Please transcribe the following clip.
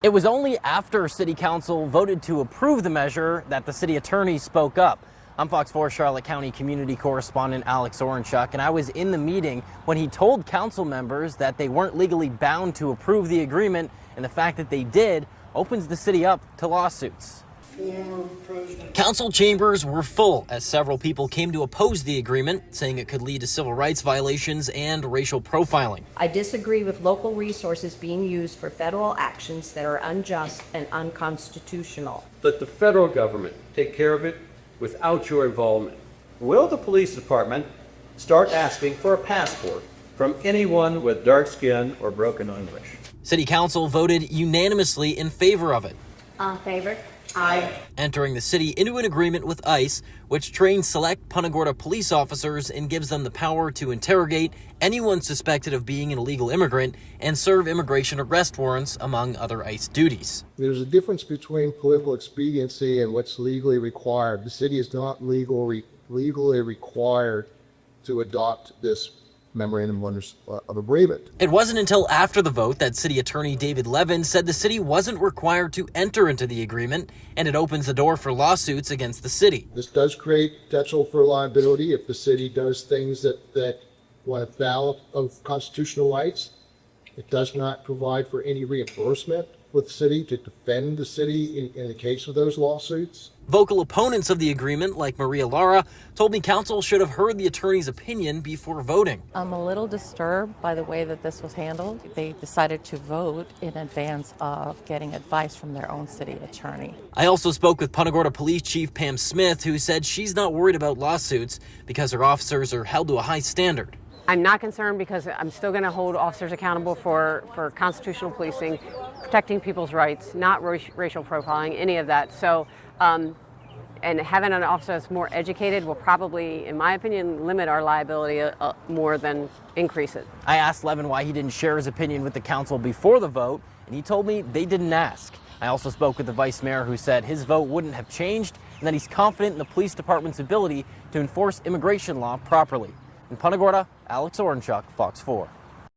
It was only after City Council voted to approve the measure that the city attorney spoke up. I'm Fox 4 Charlotte County community correspondent Alex Orenchuk, and I was in the meeting when he told council members that they weren't legally bound to approve the agreement, and the fact that they did opens the city up to lawsuits. Council chambers were full as several people came to oppose the agreement, saying it could lead to civil rights violations and racial profiling. I disagree with local resources being used for federal actions that are unjust and unconstitutional. Let the federal government take care of it without your involvement. Will the police department start asking for a passport from anyone with dark skin or broken English? City Council voted unanimously in favor of it. Favor? Aye. Entering the city into an agreement with ICE, which trains select Punta Gorda police officers and gives them the power to interrogate anyone suspected of being an illegal immigrant and serve immigration arrest warrants, among other ICE duties. There's a difference between political expediency and what's legally required. The city is not legally required to adopt this memorandum of agreement. It wasn't until after the vote that City Attorney David Levin said the city wasn't required to enter into the agreement, and it opens the door for lawsuits against the city. This does create potential for liability if the city does things that violate of constitutional rights. It does not provide for any reimbursement with the city to defend the city in the case of those lawsuits. Vocal opponents of the agreement, like Maria Lara, told me council should have heard the attorney's opinion before voting. I'm a little disturbed by the way that this was handled. They decided to vote in advance of getting advice from their own city attorney. I also spoke with Punta Gorda Police Chief Pam Smith, who said she's not worried about lawsuits because her officers are held to a high standard. I'm not concerned because I'm still going to hold officers accountable for constitutional policing, protecting people's rights, not racial profiling, any of that. So, and having an officer that's more educated will probably, in my opinion, limit our liability more than increase it. I asked Levin why he didn't share his opinion with the council before the vote, and he told me they didn't ask. I also spoke with the vice mayor, who said his vote wouldn't have changed and that he's confident in the police department's ability to enforce immigration law properly. In Punta Gorda, Alex Orenchuk, Fox 4.